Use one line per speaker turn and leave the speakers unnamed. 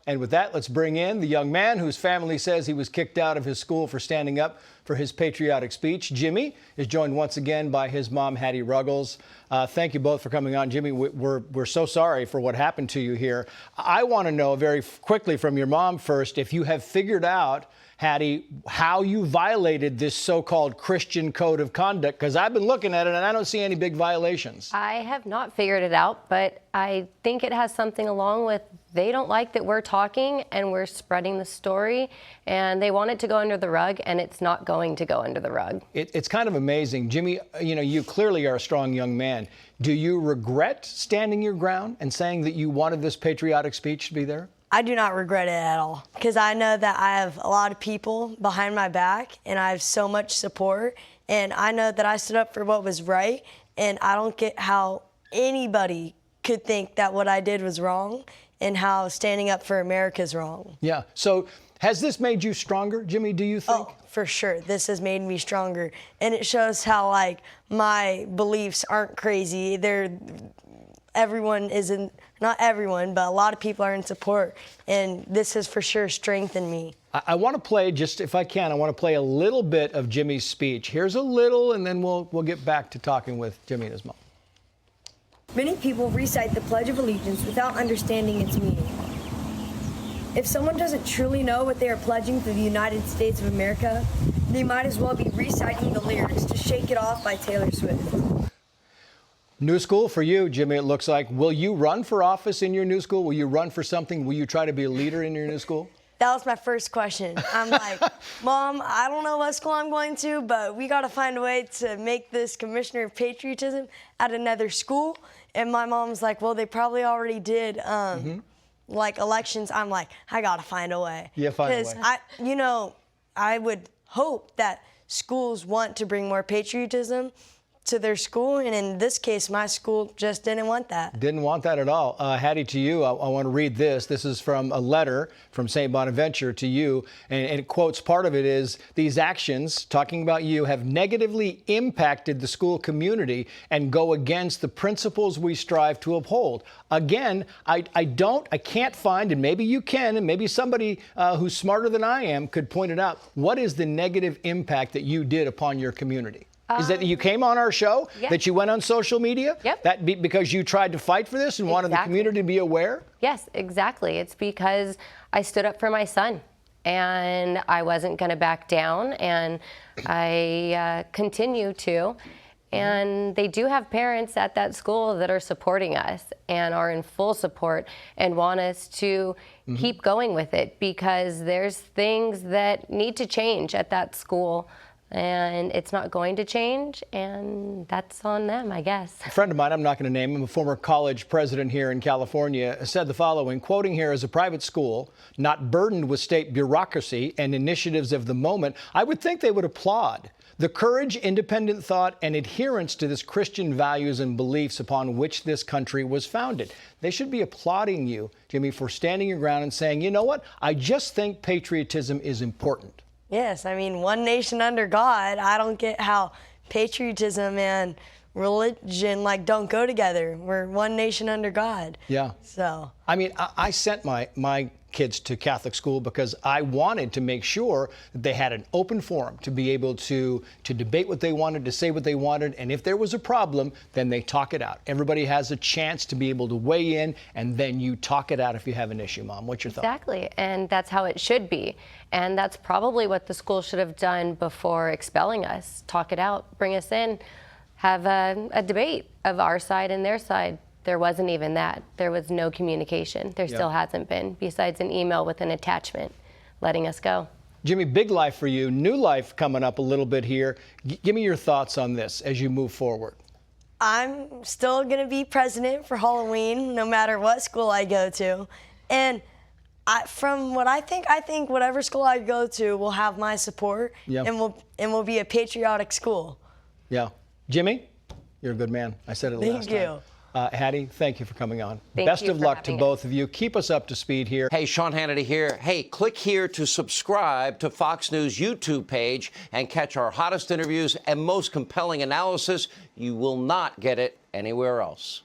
And with that, let's bring in the young man whose family says he was kicked out of his school for standing up for his patriotic speech. Jimmy is joined once again by his mom, Hattie Ruggles. Thank you both for coming on. Jimmy, we're so sorry for what happened to you here. I want to know very quickly from your mom first, if you have figured out, Hattie, how you violated this so-called Christian code of conduct, because I've been looking at it and I don't see any big violations.
I have not figured it out, but I think it has something along with they don't like that we're talking and we're spreading the story, and they want it to go under the rug, and it's not going to go under the rug.
It's kind of amazing. Jimmy, you clearly are a strong young man. Do you regret standing your ground and saying that you wanted this patriotic speech to be there?
I do not regret it at all, because I know that I have a lot of people behind my back and I have so much support, and I know that I stood up for what was right, and I don't get how anybody could think that what I did was wrong and how standing up for America is wrong.
Yeah. So has this made you stronger, Jimmy, do you think?
Oh, for sure. This has made me stronger, and it shows how, my beliefs aren't crazy. Everyone isn't, not everyone, but a lot of people are in support, and this has for sure strengthened me.
I want to play, just if I can, I want to play a little bit of Jimmy's speech. Here's a little, and then we'll get back to talking with Jimmy and his mom.
Many people recite the Pledge of Allegiance without understanding its meaning. If someone doesn't truly know what they are pledging to the United States of America, they might as well be reciting the lyrics to Shake It Off by Taylor Swift.
New school for you, Jimmy, it looks like. Will you run for office in your new school? Will you run for something? Will you try to be a leader in your new school?
That was my first question. I'm like, Mom, I don't know what school I'm going to, but we got to find a way to make this commissioner of patriotism at another school. And my mom's like, well, they probably already did elections. I'm like, I got to find a way.
Yeah, find a way.
Because I would hope that schools want to bring more patriotism to their school, and in this case, my school just didn't want that.
Didn't want that at all. Hattie, to you, I want to read this. This is from a letter from St. Bonaventure to you, and it quotes part of it is, these actions, talking about you, have negatively impacted the school community and go against the principles we strive to uphold. Again, I can't find, and maybe you can, and maybe somebody who's smarter than I am could point it out. What is the negative impact that you did upon your community? Is that you came on our show,
yeah.
that you went on social media?
Yep.
Because you tried to fight for this and wanted the community to be aware?
Yes, exactly. It's because I stood up for my son, and I wasn't going to back down, and I continue to. And they do have parents at that school that are supporting us and are in full support and want us to keep going with it, because there's things that need to change at that school. And it's not going to change, and that's on them, I guess.
A friend of mine, I'm not going to name him, a former college president here in California, said the following, quoting here, as a private school, not burdened with state bureaucracy and initiatives of the moment, I would think they would applaud the courage, independent thought, and adherence to this Christian values and beliefs upon which this country was founded. They should be applauding you, Jimmy, for standing your ground and saying, you know what, I just think patriotism is important.
Yes, I mean, one nation under God. I don't get how patriotism and religion don't go together. We're one nation under God.
Yeah.
So.
I mean, I sent my kids to Catholic school because I wanted to make sure that they had an open forum to be able to debate what they wanted, to say what they wanted, and if there was a problem, then they talk it out. Everybody has a chance to be able to weigh in, and then you talk it out if you have an issue, Mom. What's your thought?
Exactly, and that's how it should be. And that's probably what the school should have done before expelling us. Talk it out, bring us in, have a debate of our side and their side. There wasn't even that. There was no communication. There still hasn't been, besides an email with an attachment letting us go.
Jimmy, big life for you, new life coming up a little bit here. Give me your thoughts on this as you move forward.
I'm still going to be president for Halloween, no matter what school I go to. And from what I think whatever school I go to will have my support, and will be a patriotic school.
Yeah. Jimmy, you're a good man. I said it last time.
Thank you.
Hattie, thank you for coming on.
Thank you
Best of luck to
having
both of you. Keep us up to speed here.
Hey, Sean Hannity here. Hey, click here to subscribe to Fox News YouTube page and catch our hottest interviews and most compelling analysis. You will not get it anywhere else.